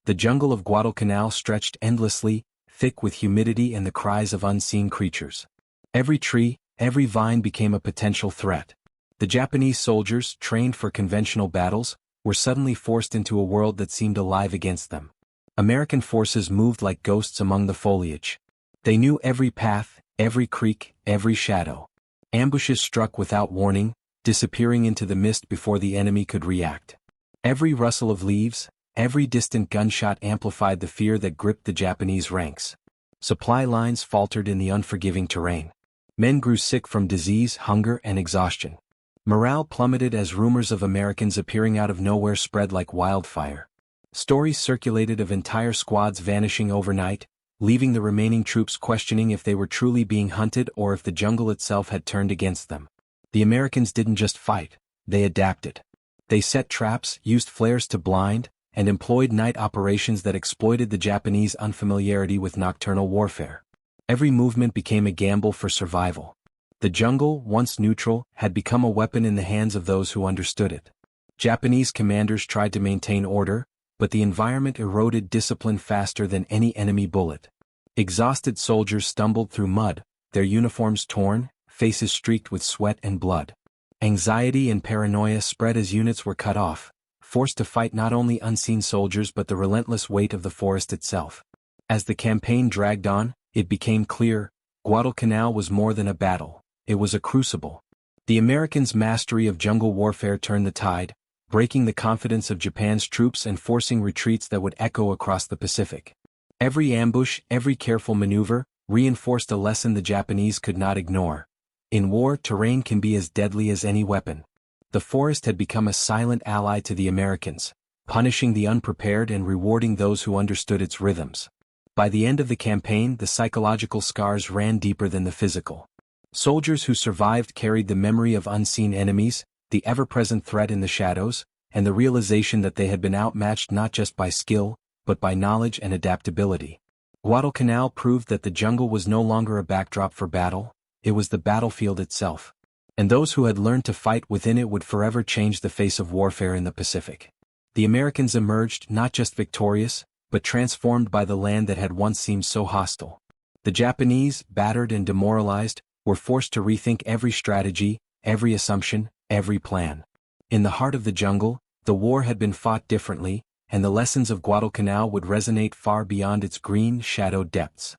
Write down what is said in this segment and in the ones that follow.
The jungle of Guadalcanal stretched endlessly, thick with humidity and the cries of unseen creatures. Every tree, every vine became a potential threat. The Japanese soldiers, trained for conventional battles, were suddenly forced into a world that seemed alive against them. American forces moved like ghosts among the foliage. They knew every path, every creek, every shadow. Ambushes struck without warning, disappearing into the mist before the enemy could react. Every rustle of leaves, every distant gunshot amplified the fear that gripped the Japanese ranks. Supply lines faltered in the unforgiving terrain. Men grew sick from disease, hunger, and exhaustion. Morale plummeted as rumors of Americans appearing out of nowhere spread like wildfire. Stories circulated of entire squads vanishing overnight, leaving the remaining troops questioning if they were truly being hunted or if the jungle itself had turned against them. The Americans didn't just fight, they adapted. They set traps, used flares to blind, and employed night operations that exploited the Japanese unfamiliarity with nocturnal warfare. Every movement became a gamble for survival. The jungle, once neutral, had become a weapon in the hands of those who understood it. Japanese commanders tried to maintain order, but the environment eroded discipline faster than any enemy bullet. Exhausted soldiers stumbled through mud, their uniforms torn, faces streaked with sweat and blood. Anxiety and paranoia spread as units were cut off, forced to fight not only unseen soldiers but the relentless weight of the forest itself. As the campaign dragged on, it became clear, Guadalcanal was more than a battle, it was a crucible. The Americans' mastery of jungle warfare turned the tide, breaking the confidence of Japan's troops and forcing retreats that would echo across the Pacific. Every ambush, every careful maneuver, reinforced a lesson the Japanese could not ignore. In war, terrain can be as deadly as any weapon. The forest had become a silent ally to the Americans, punishing the unprepared and rewarding those who understood its rhythms. By the end of the campaign, the psychological scars ran deeper than the physical. Soldiers who survived carried the memory of unseen enemies, the ever-present threat in the shadows, and the realization that they had been outmatched not just by skill, but by knowledge and adaptability. Guadalcanal proved that the jungle was no longer a backdrop for battle, it was the battlefield itself. And those who had learned to fight within it would forever change the face of warfare in the Pacific. The Americans emerged not just victorious, but transformed by the land that had once seemed so hostile. The Japanese, battered and demoralized, were forced to rethink every strategy, every assumption, every plan. In the heart of the jungle, the war had been fought differently, and the lessons of Guadalcanal would resonate far beyond its green, shadowed depths.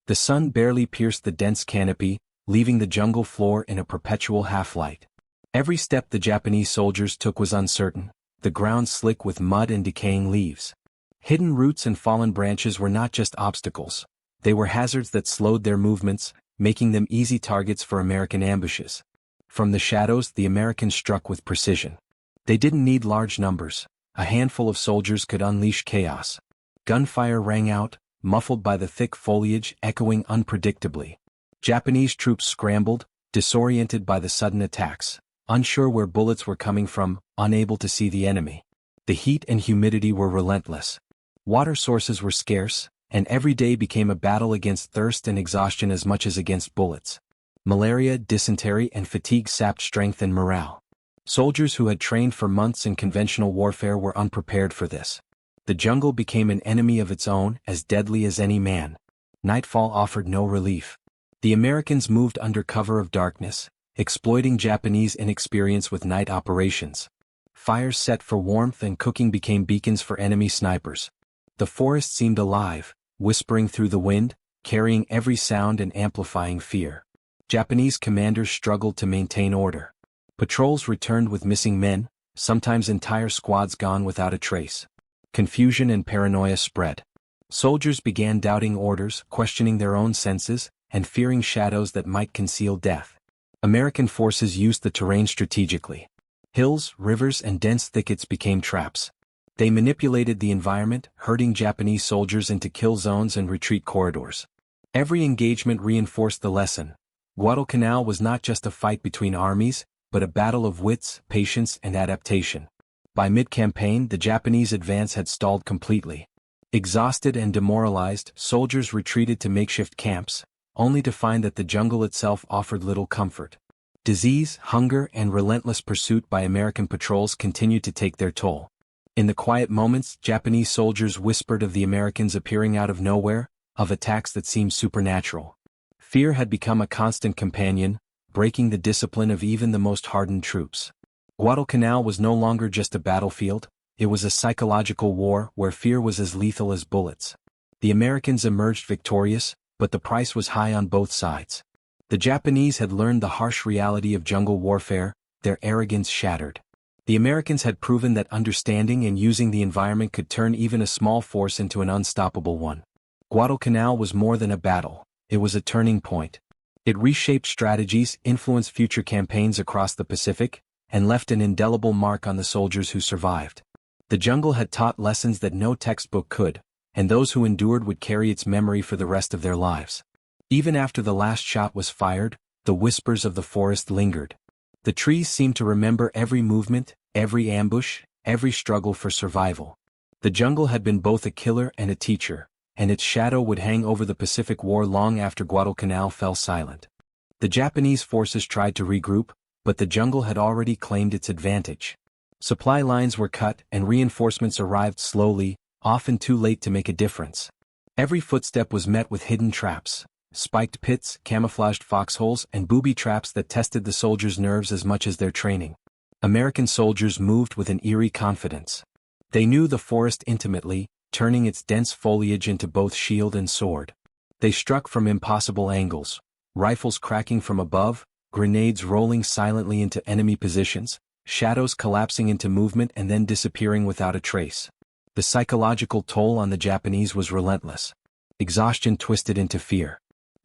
The sun barely pierced the dense canopy, leaving the jungle floor in a perpetual half-light. Every step the Japanese soldiers took was uncertain, the ground slick with mud and decaying leaves. Hidden roots and fallen branches were not just obstacles, they were hazards that slowed their movements, making them easy targets for American ambushes. From the shadows, the Americans struck with precision. They didn't need large numbers, a handful of soldiers could unleash chaos. Gunfire rang out, muffled by the thick foliage, echoing unpredictably. Japanese troops scrambled, disoriented by the sudden attacks, unsure where bullets were coming from, unable to see the enemy. The heat and humidity were relentless. Water sources were scarce, and every day became a battle against thirst and exhaustion as much as against bullets. Malaria, dysentery, and fatigue sapped strength and morale. Soldiers who had trained for months in conventional warfare were unprepared for this. The jungle became an enemy of its own, as deadly as any man. Nightfall offered no relief. The Americans moved under cover of darkness, exploiting Japanese inexperience with night operations. Fires set for warmth and cooking became beacons for enemy snipers. The forest seemed alive, whispering through the wind, carrying every sound and amplifying fear. Japanese commanders struggled to maintain order. Patrols returned with missing men, sometimes entire squads gone without a trace. Confusion and paranoia spread. Soldiers began doubting orders, questioning their own senses, and fearing shadows that might conceal death. American forces used the terrain strategically. Hills, rivers, and dense thickets became traps. They manipulated the environment, herding Japanese soldiers into kill zones and retreat corridors. Every engagement reinforced the lesson. Guadalcanal was not just a fight between armies, but a battle of wits, patience, and adaptation. By mid-campaign, the Japanese advance had stalled completely. Exhausted and demoralized, soldiers retreated to makeshift camps, only to find that the jungle itself offered little comfort. Disease, hunger, and relentless pursuit by American patrols continued to take their toll. In the quiet moments, Japanese soldiers whispered of the Americans appearing out of nowhere, of attacks that seemed supernatural. Fear had become a constant companion, breaking the discipline of even the most hardened troops. Guadalcanal was no longer just a battlefield, it was a psychological war where fear was as lethal as bullets. The Americans emerged victorious, but the price was high on both sides. The Japanese had learned the harsh reality of jungle warfare, their arrogance shattered. The Americans had proven that understanding and using the environment could turn even a small force into an unstoppable one. Guadalcanal was more than a battle, it was a turning point. It reshaped strategies, influenced future campaigns across the Pacific, and left an indelible mark on the soldiers who survived. The jungle had taught lessons that no textbook could, and those who endured would carry its memory for the rest of their lives. Even after the last shot was fired, the whispers of the forest lingered. The trees seemed to remember every movement, every ambush, every struggle for survival. The jungle had been both a killer and a teacher, and its shadow would hang over the Pacific War long after Guadalcanal fell silent. The Japanese forces tried to regroup, but the jungle had already claimed its advantage. Supply lines were cut and reinforcements arrived slowly, often too late to make a difference. Every footstep was met with hidden traps, spiked pits, camouflaged foxholes, and booby traps that tested the soldiers' nerves as much as their training. American soldiers moved with an eerie confidence. They knew the forest intimately, turning its dense foliage into both shield and sword. They struck from impossible angles, rifles cracking from above, grenades rolling silently into enemy positions, shadows collapsing into movement and then disappearing without a trace. The psychological toll on the Japanese was relentless. Exhaustion twisted into fear.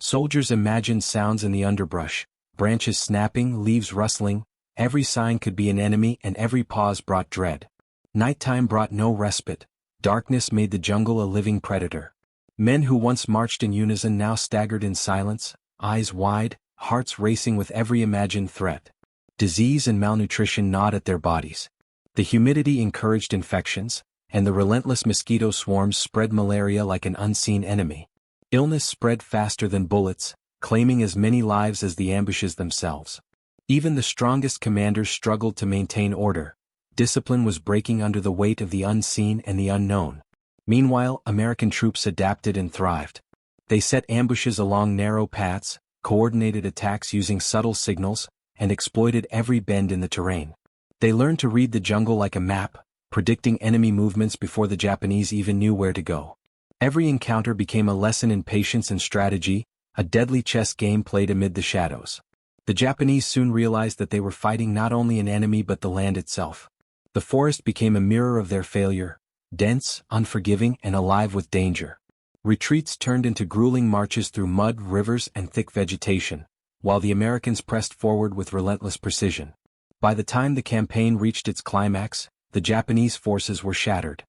Soldiers imagined sounds in the underbrush, branches snapping, leaves rustling, every sign could be an enemy and every pause brought dread. Nighttime brought no respite, darkness made the jungle a living predator. Men who once marched in unison now staggered in silence, eyes wide, hearts racing with every imagined threat. Disease and malnutrition gnawed at their bodies. The humidity encouraged infections, and the relentless mosquito swarms spread malaria like an unseen enemy. Illness spread faster than bullets, claiming as many lives as the ambushes themselves. Even the strongest commanders struggled to maintain order. Discipline was breaking under the weight of the unseen and the unknown. Meanwhile, American troops adapted and thrived. They set ambushes along narrow paths, coordinated attacks using subtle signals, and exploited every bend in the terrain. They learned to read the jungle like a map, predicting enemy movements before the Japanese even knew where to go. Every encounter became a lesson in patience and strategy, a deadly chess game played amid the shadows. The Japanese soon realized that they were fighting not only an enemy but the land itself. The forest became a mirror of their failure, dense, unforgiving, and alive with danger. Retreats turned into grueling marches through mud, rivers, and thick vegetation, while the Americans pressed forward with relentless precision. By the time the campaign reached its climax, the Japanese forces were shattered.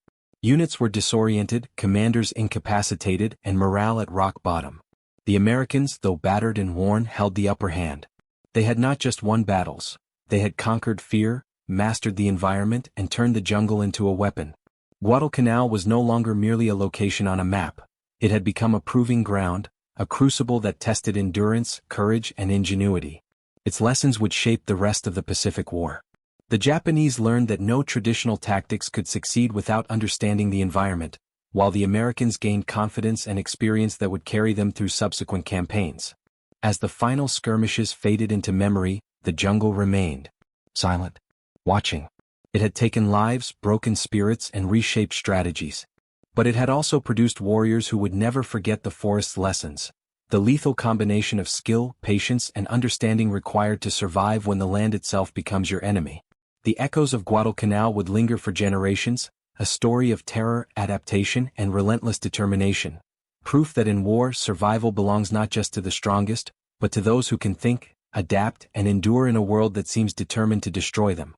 Units were disoriented, commanders incapacitated, and morale at rock bottom. The Americans, though battered and worn, held the upper hand. They had not just won battles, they had conquered fear, mastered the environment, and turned the jungle into a weapon. Guadalcanal was no longer merely a location on a map, it had become a proving ground, a crucible that tested endurance, courage, and ingenuity. Its lessons would shape the rest of the Pacific War. The Japanese learned that no traditional tactics could succeed without understanding the environment, while the Americans gained confidence and experience that would carry them through subsequent campaigns. As the final skirmishes faded into memory, the jungle remained silent, watching. It had taken lives, broken spirits, and reshaped strategies. But it had also produced warriors who would never forget the forest's lessons, the lethal combination of skill, patience, and understanding required to survive when the land itself becomes your enemy. The echoes of Guadalcanal would linger for generations, a story of terror, adaptation, and relentless determination. Proof that in war, survival belongs not just to the strongest, but to those who can think, adapt, and endure in a world that seems determined to destroy them.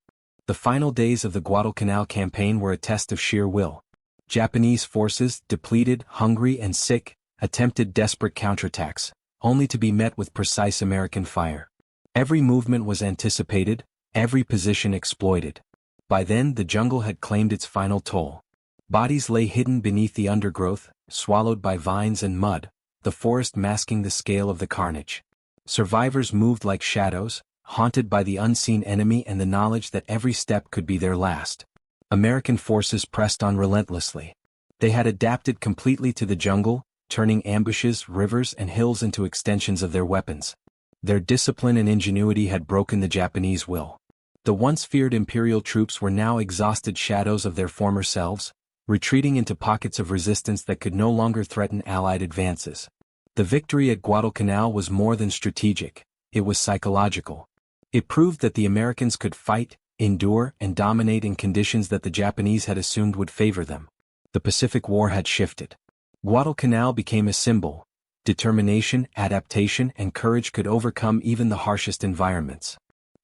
The final days of the Guadalcanal campaign were a test of sheer will. Japanese forces, depleted, hungry, and sick, attempted desperate counterattacks, only to be met with precise American fire. Every movement was anticipated, every position exploited. By then the jungle had claimed its final toll. Bodies lay hidden beneath the undergrowth, swallowed by vines and mud, the forest masking the scale of the carnage. Survivors moved like shadows, haunted by the unseen enemy and the knowledge that every step could be their last. American forces pressed on relentlessly. They had adapted completely to the jungle, turning ambushes, rivers, and hills into extensions of their weapons. Their discipline and ingenuity had broken the Japanese will. The once feared imperial troops were now exhausted shadows of their former selves, retreating into pockets of resistance that could no longer threaten Allied advances. The victory at Guadalcanal was more than strategic, it was psychological. It proved that the Americans could fight, endure, and dominate in conditions that the Japanese had assumed would favor them. The Pacific War had shifted. Guadalcanal became a symbol. Determination, adaptation, and courage could overcome even the harshest environments.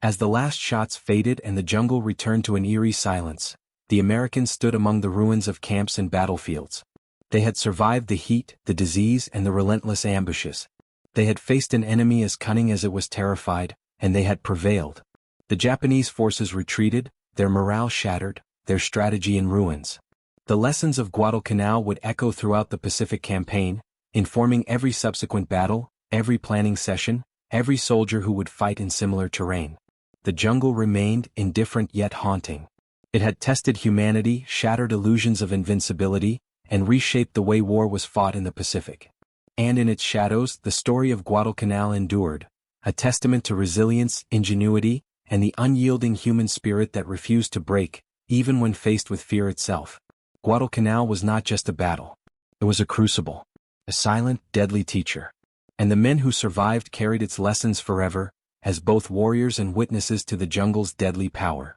As the last shots faded and the jungle returned to an eerie silence, the Americans stood among the ruins of camps and battlefields. They had survived the heat, the disease, and the relentless ambushes. They had faced an enemy as cunning as it was terrified, and they had prevailed. The Japanese forces retreated, their morale shattered, their strategy in ruins. The lessons of Guadalcanal would echo throughout the Pacific Campaign, informing every subsequent battle, every planning session, every soldier who would fight in similar terrain. The jungle remained indifferent yet haunting. It had tested humanity, shattered illusions of invincibility, and reshaped the way war was fought in the Pacific. And in its shadows, the story of Guadalcanal endured, a testament to resilience, ingenuity, and the unyielding human spirit that refused to break, even when faced with fear itself. Guadalcanal was not just a battle. It was a crucible, a silent, deadly teacher. And the men who survived carried its lessons forever, as both warriors and witnesses to the jungle's deadly power.